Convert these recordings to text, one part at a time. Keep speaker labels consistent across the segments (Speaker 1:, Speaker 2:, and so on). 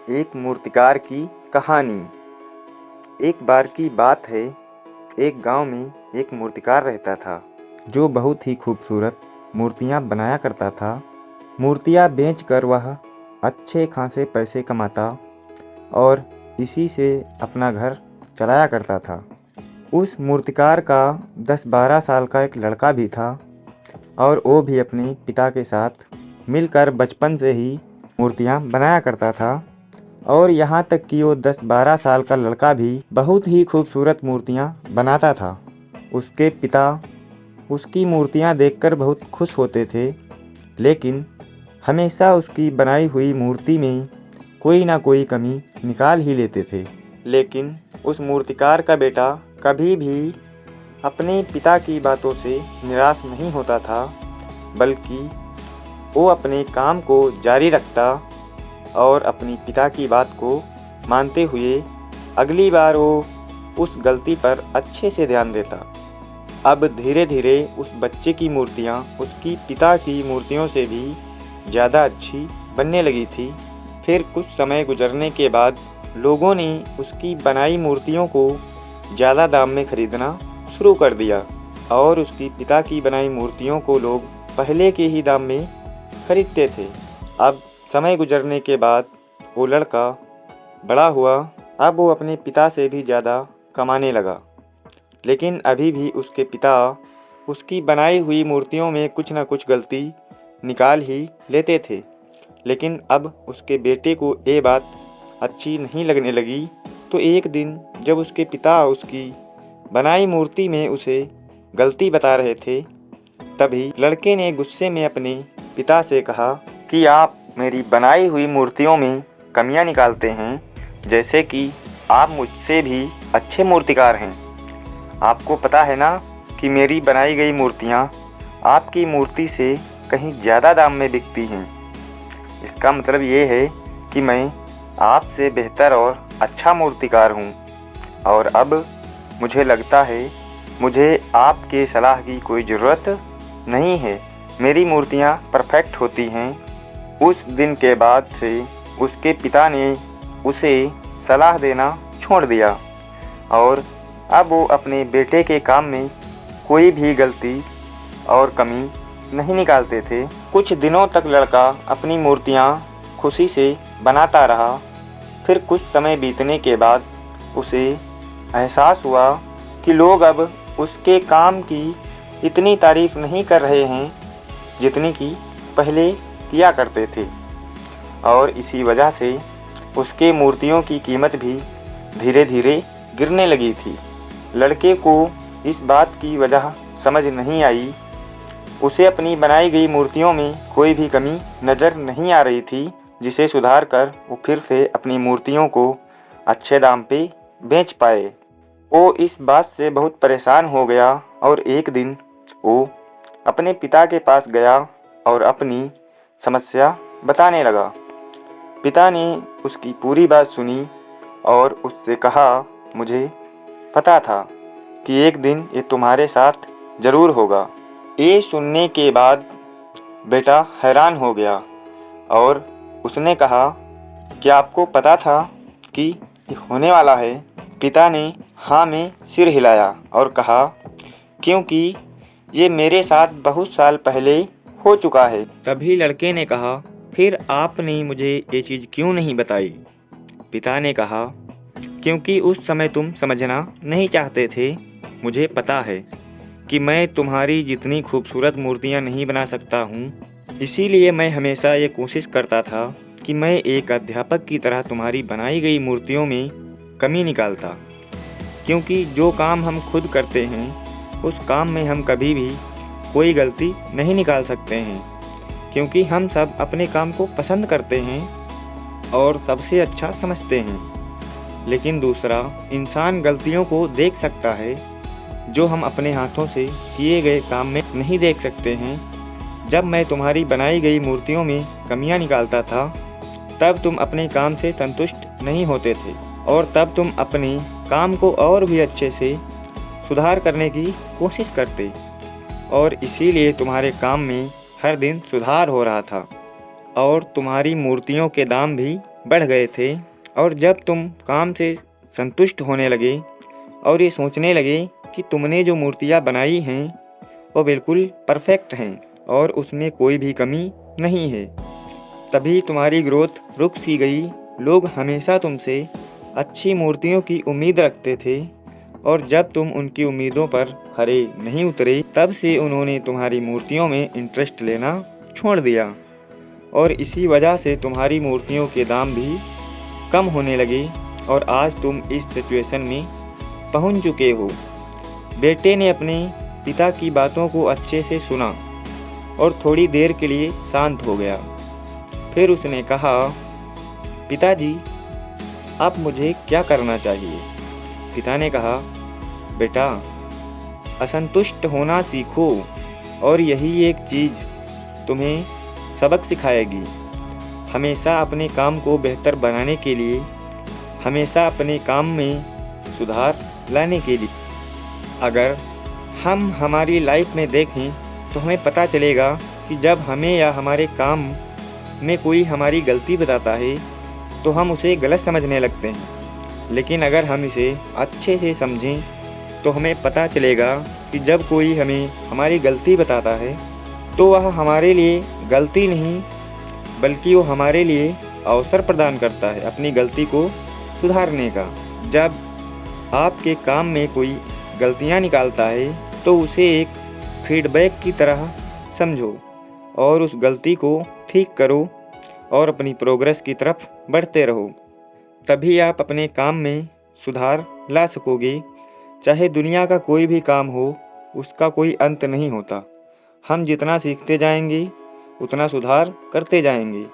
Speaker 1: एक मूर्तिकार की कहानी। एक बार की बात है, एक गांव में एक मूर्तिकार रहता था जो बहुत ही खूबसूरत मूर्तियां बनाया करता था। मूर्तियां बेचकर वह अच्छे खासे पैसे कमाता और इसी से अपना घर चलाया करता था। उस मूर्तिकार का 10-12 साल का एक लड़का भी था और वो भी अपने पिता के साथ मिलकर बचपन से ही मूर्तियां बनाया करता था। और यहाँ तक कि वो 10-12 साल का लड़का भी बहुत ही खूबसूरत मूर्तियाँ बनाता था। उसके पिता उसकी मूर्तियाँ देखकर बहुत खुश होते थे, लेकिन हमेशा उसकी बनाई हुई मूर्ति में कोई ना कोई कमी निकाल ही लेते थे। लेकिन उस मूर्तिकार का बेटा कभी भी अपने पिता की बातों से निराश नहीं होता था, बल्कि वो अपने काम को जारी रखता और अपनी पिता की बात को मानते हुए अगली बार वो उस गलती पर अच्छे से ध्यान देता। अब धीरे धीरे उस बच्चे की मूर्तियाँ उसकी पिता की मूर्तियों से भी ज़्यादा अच्छी बनने लगी थी। फिर कुछ समय गुजरने के बाद लोगों ने उसकी बनाई मूर्तियों को ज़्यादा दाम में खरीदना शुरू कर दिया और उसकी पिता की बनाई मूर्तियों को लोग पहले के ही दाम में खरीदते थे। अब समय गुजरने के बाद वो लड़का बड़ा हुआ। अब वो अपने पिता से भी ज़्यादा कमाने लगा, लेकिन अभी भी उसके पिता उसकी बनाई हुई मूर्तियों में कुछ ना कुछ गलती निकाल ही लेते थे। लेकिन अब उसके बेटे को ये बात अच्छी नहीं लगने लगी। तो एक दिन जब उसके पिता उसकी बनाई मूर्ति में उसे गलती बता रहे थे, तभी लड़के ने गुस्से में अपने पिता से कहा कि आप मेरी बनाई हुई मूर्तियों में कमियां निकालते हैं, जैसे कि आप मुझसे भी अच्छे मूर्तिकार हैं। आपको पता है ना कि मेरी बनाई गई मूर्तियां आपकी मूर्ति से कहीं ज़्यादा दाम में बिकती हैं। इसका मतलब ये है कि मैं आपसे बेहतर और अच्छा मूर्तिकार हूँ। और अब मुझे लगता है मुझे आपके सलाह की कोई ज़रूरत नहीं है। मेरी मूर्तियाँ परफेक्ट होती हैं। उस दिन के बाद से उसके पिता ने उसे सलाह देना छोड़ दिया और अब वो अपने बेटे के काम में कोई भी गलती और कमी नहीं निकालते थे। कुछ दिनों तक लड़का अपनी मूर्तियाँ खुशी से बनाता रहा। फिर कुछ समय बीतने के बाद उसे एहसास हुआ कि लोग अब उसके काम की इतनी तारीफ़ नहीं कर रहे हैं जितनी कि पहले किया करते थे, और इसी वजह से उसके मूर्तियों की कीमत भी धीरे धीरे गिरने लगी थी। लड़के को इस बात की वजह समझ नहीं आई। उसे अपनी बनाई गई मूर्तियों में कोई भी कमी नज़र नहीं आ रही थी, जिसे सुधार कर वो फिर से अपनी मूर्तियों को अच्छे दाम पे बेच पाए। वो इस बात से बहुत परेशान हो गया और एक दिन वो अपने पिता के पास गया और अपनी समस्या बताने लगा। पिता ने उसकी पूरी बात सुनी और उससे कहा, मुझे पता था कि एक दिन ये तुम्हारे साथ ज़रूर होगा। ये सुनने के बाद बेटा हैरान हो गया और उसने कहा, क्या आपको पता था कि ये होने वाला है? पिता ने हाँ में सिर हिलाया और कहा, क्योंकि ये मेरे साथ बहुत साल पहले हो चुका है। तभी लड़के ने कहा, फिर आपने मुझे ये चीज़ क्यों नहीं बताई? पिता ने कहा, क्योंकि उस समय तुम समझना नहीं चाहते थे। मुझे पता है कि मैं तुम्हारी जितनी खूबसूरत मूर्तियाँ नहीं बना सकता हूँ, इसीलिए मैं हमेशा ये कोशिश करता था कि मैं एक अध्यापक की तरह तुम्हारी बनाई गई मूर्तियों में कमी निकालता। क्योंकि जो काम हम खुद करते हैं उस काम में हम कभी भी कोई गलती नहीं निकाल सकते हैं, क्योंकि हम सब अपने काम को पसंद करते हैं और सबसे अच्छा समझते हैं। लेकिन दूसरा इंसान गलतियों को देख सकता है जो हम अपने हाथों से किए गए काम में नहीं देख सकते हैं। जब मैं तुम्हारी बनाई गई मूर्तियों में कमियां निकालता था, तब तुम अपने काम से संतुष्ट नहीं होते थे और तब तुम अपने काम को और भी अच्छे से सुधार करने की कोशिश करते, और इसीलिए तुम्हारे काम में हर दिन सुधार हो रहा था और तुम्हारी मूर्तियों के दाम भी बढ़ गए थे और जब तुम काम से संतुष्ट होने लगे और ये सोचने लगे कि तुमने जो मूर्तियाँ बनाई हैं वो बिल्कुल परफेक्ट हैं और उसमें कोई भी कमी नहीं है, तभी तुम्हारी ग्रोथ रुक सी गई। लोग हमेशा तुमसे अच्छी मूर्तियों की उम्मीद रखते थे और जब तुम उनकी उम्मीदों पर खरे नहीं उतरे तब से उन्होंने तुम्हारी मूर्तियों में इंटरेस्ट लेना छोड़ दिया और इसी वजह से तुम्हारी मूर्तियों के दाम भी कम होने लगे और आज तुम इस सिचुएशन में पहुंच चुके हो। बेटे ने अपने पिता की बातों को अच्छे से सुना और थोड़ी देर के लिए शांत हो गया। फिर उसने कहा, पिताजी, अब मुझे क्या करना चाहिए? पिता ने कहा, बेटा, असंतुष्ट होना सीखो और यही एक चीज़ तुम्हें सबक सिखाएगी। हमेशा अपने काम को बेहतर बनाने के लिए, हमेशा अपने काम में सुधार लाने के लिए। अगर हम हमारी लाइफ में देखें तो हमें पता चलेगा कि जब हमें या हमारे काम में कोई हमारी गलती बताता है तो हम उसे गलत समझने लगते हैं, लेकिन अगर हम इसे अच्छे से समझें तो हमें पता चलेगा कि जब कोई हमें हमारी गलती बताता है तो वह हमारे लिए गलती नहीं बल्कि वो हमारे लिए अवसर प्रदान करता है अपनी गलती को सुधारने का। जब आपके काम में कोई गलतियां निकालता है तो उसे एक फीडबैक की तरह समझो और उस गलती को ठीक करो और अपनी प्रोग्रेस की तरफ बढ़ते रहो। तभी आप अपने काम में सुधार ला सकोगे। चाहे दुनिया का कोई भी काम हो, उसका कोई अंत नहीं होता। हम जितना सीखते जाएंगे उतना सुधार करते जाएंगे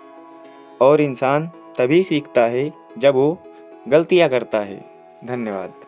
Speaker 1: और इंसान तभी सीखता है जब वो गलतियाँ करता है। धन्यवाद।